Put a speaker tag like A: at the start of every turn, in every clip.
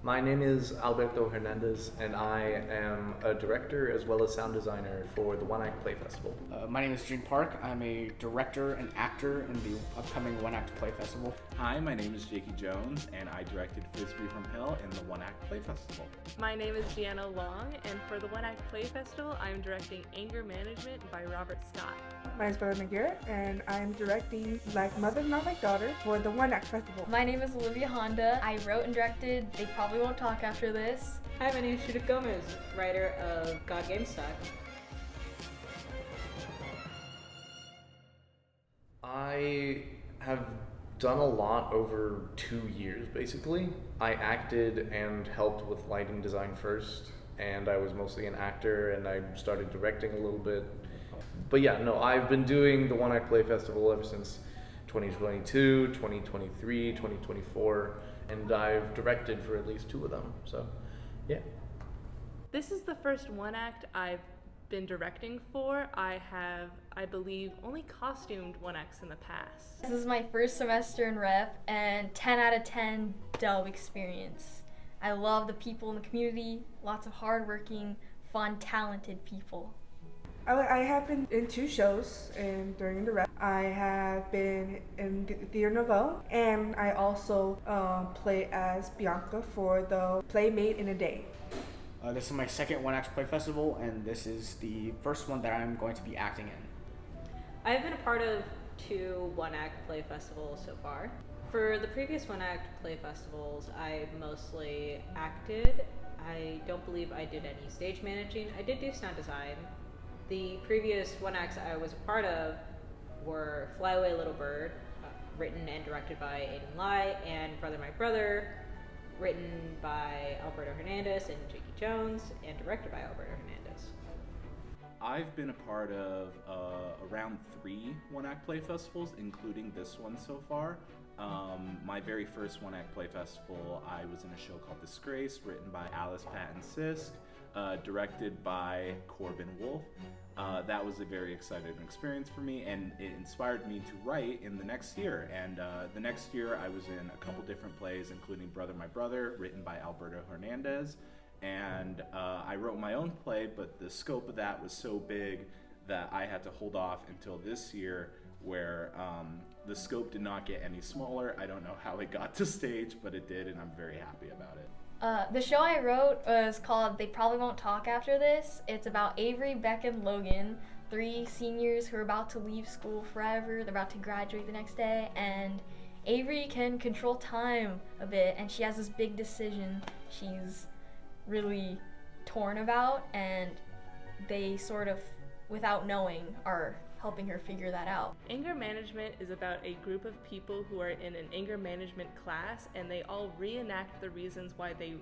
A: My name is Alberto Hernandez, and I am a director as well as sound designer for the One Act Play Festival.
B: My name is Gene Park. I'm a director and actor in the upcoming One Act Play Festival.
C: Hi, my name is Jakey Jones, and I directed Frisbee from Hill in the One Act Play Festival.
D: My name is Gianna Long, and for the One Act Play Festival, I'm directing Anger Management by Robert Scott.
E: My name is Bella McGarrett, and I'm directing Like Mother Not Like Daughter for the One Act Festival.
F: My name is Olivia Honda. I wrote and directed They Probably Won't Talk After This.
G: Hi, my name is Judith Gomez, writer of God Game Suck.
A: I have done a lot over 2 years, basically. I acted and helped with lighting design first, and I was mostly an actor, and I started directing a little bit. But yeah, no, I've been doing the One Act Play Festival ever since 2022, 2023, 2024, and I've directed for at least 2 of them, so yeah.
D: This is the first One Act I've been directing for. I have, I believe, only costumed One Acts in the past.
F: This is my first semester in rep and 10 out of 10 dub experience. I love the people in the community, lots of hardworking, fun, talented people.
E: I have been in 2 shows and during the rep. I have been in Theater Novel, and I also play as Bianca for the Play Made in a Day.
B: This is my second One Act Play Festival, and this is the first one that I'm going to be acting in.
G: I've been a part of 2 One Act Play Festivals so far. For the previous One Act Play Festivals, I mostly acted. I don't believe I did any stage managing. I did do sound design. The previous One Acts I was a part of were Fly Away Little Bird, written and directed by Aiden Lai, and Brother My Brother, written by Alberto Hernandez and Jakey Jones, and directed by Alberto Hernandez.
C: I've been a part of around 3 One Act Play Festivals, including this one so far. My very first One Act Play Festival, I was in a show called Disgrace, written by Alice Patton Sisk, directed by Corbin Wolf. That was a very exciting experience for me, and it inspired me to write in the next year. And the next year I was in a couple different plays, including Brother My Brother, written by Alberto Hernandez. And I wrote my own play, but the scope of that was so big that I had to hold off until this year, where the scope did not get any smaller. I don't know how it got to stage, but it did, and I'm very happy about it.
F: The show I wrote was called They Probably Won't Talk After This. It's about Avery, Beck, and Logan, 3 seniors who are about to leave school forever. They're about to graduate the next day, and Avery can control time a bit, and she has this big decision she's really torn about, and they sort of, without knowing, are helping her figure that out.
D: Anger management is about a group of people who are in an anger management class, and they all reenact the reasons why they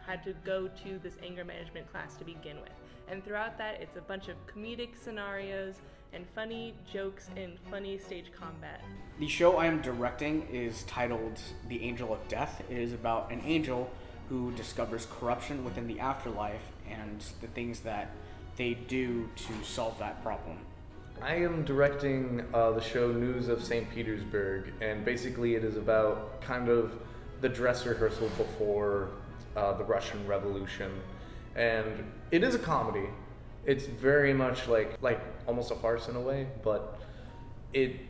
D: had to go to this anger management class to begin with. And throughout that, it's a bunch of comedic scenarios and funny jokes and funny stage combat.
B: The show I am directing is titled The Angel of Death. It is about an angel who discovers corruption within the afterlife and the things that they do to solve that problem.
A: I am directing the show News of St. Petersburg, and basically it is about kind of the dress rehearsal before the Russian Revolution. And it is a comedy. It's very much like almost a farce in a way, but it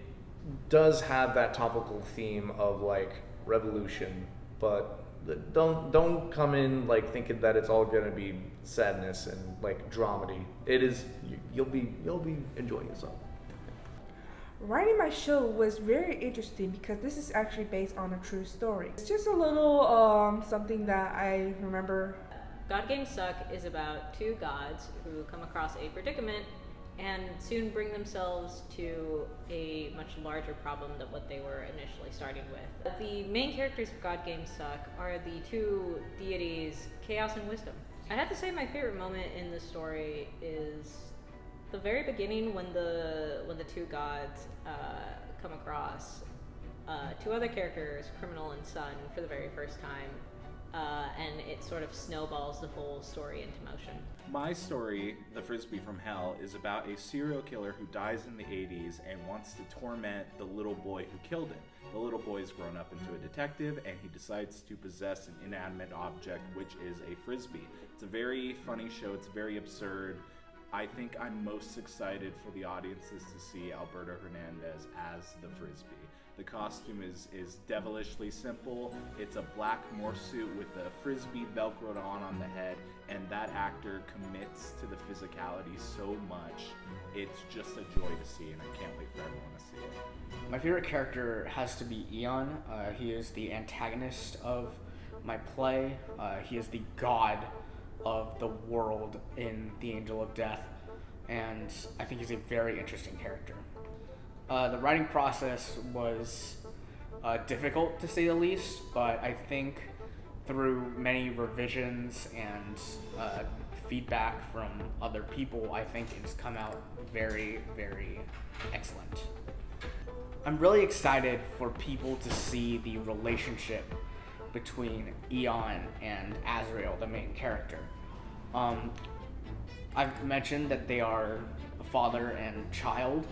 A: does have that topical theme of like revolution, but don't come in like thinking that it's all gonna be sadness and like dramedy. It is, you'll be enjoying yourself.
E: Writing my show was very interesting because this is actually based on a true story. It's just a little something that I remember.
G: God Game Suck is about 2 gods who come across a predicament and soon bring themselves to a much larger problem than what they were initially starting with. The main characters of God Game Suck are the 2 deities, Chaos and Wisdom. I have to say my favorite moment in the story is the very beginning when the 2 gods come across 2 other characters, Criminal and Sun, for the very first time. And it sort of snowballs the whole story into motion.
C: My story, The Frisbee from Hell, is about a serial killer who dies in the 80s and wants to torment the little boy who killed him. The little boy is grown up into a detective, and he decides to possess an inanimate object, which is a frisbee. It's a very funny show. It's very absurd. I think I'm most excited for the audiences to see Alberto Hernandez as the frisbee. The costume is devilishly simple. It's a black morph suit with a frisbee velcroed on the head, and that actor commits to the physicality so much. It's just a joy to see, and I can't wait for everyone to see it.
B: My favorite character has to be Eon. He is the antagonist of my play. He is the god of the world in The Angel of Death, and I think he's a very interesting character. The writing process was difficult, to say the least, but I think through many revisions and feedback from other people, I think it's come out very, very excellent. I'm really excited for people to see the relationship between Eon and Azrael, the main character. I've mentioned that they are a father and child,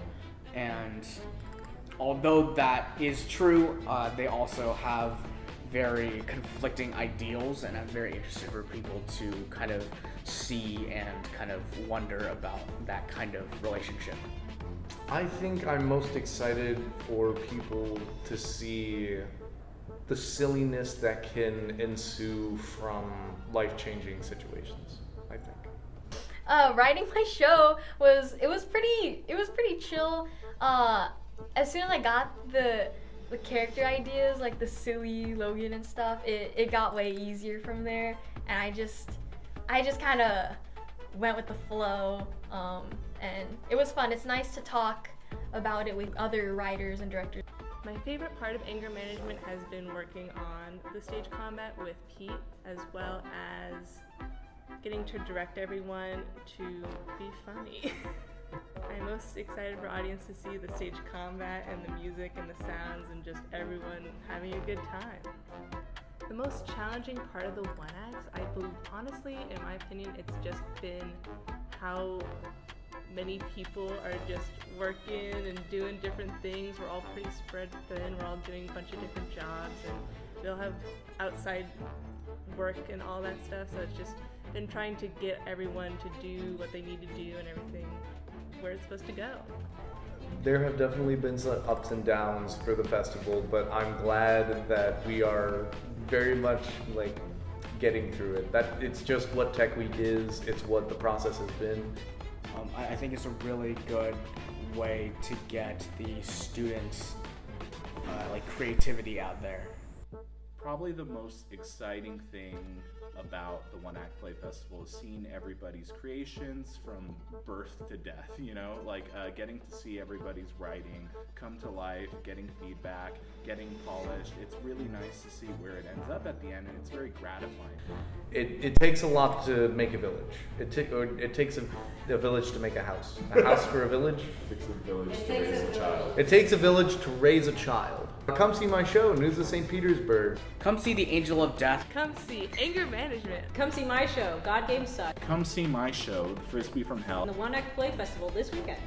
B: and although that is true, they also have very conflicting ideals, and I'm very interested for people to kind of see and kind of wonder about that kind of relationship.
A: I think I'm most excited for people to see the silliness that can ensue from life-changing situations, I think.
F: Writing my show was pretty chill. As soon as I got the character ideas, like the silly Logan and stuff, it got way easier from there, and I just kind of went with the flow, and it was fun. It's nice to talk about it with other writers and directors.
D: My favorite part of anger management has been working on the stage combat with Pete, as well as getting to direct everyone to be funny. I'm most excited for audience to see the stage combat and the music and the sounds and just everyone having a good time. The most challenging part of the one acts, I believe, honestly, in my opinion, it's just been how many people are just working and doing different things. We're all pretty spread thin. We're all doing a bunch of different jobs, and we all have outside work and all that stuff. So it's just been trying to get everyone to do what they need to do and everything where it's supposed to go.
A: There have definitely been some ups and downs for the festival, but I'm glad that we are very much like getting through it. That it's just what Tech Week is. It's what the process has been.
B: I think it's a really good way to get the students' like creativity out there.
C: Probably the most exciting thing about the One Act Play Festival is seeing everybody's creations from birth to death, you know, like getting to see everybody's writing come to life, getting feedback, getting polished. It's really nice to see where it ends up at the end, and it's very gratifying.
A: It takes a lot to make a village. It takes a village to make a house. A house for a village.
H: It takes a village to raise a child.
A: It takes a village to raise a child. Come see my show, News of St. Petersburg.
B: Come see The Angel of Death.
D: Come see Anger Management.
G: Come see my show, God Games Suck,
C: Come see my show, The Frisbee from Hell.
G: on the One Act Play Festival this weekend.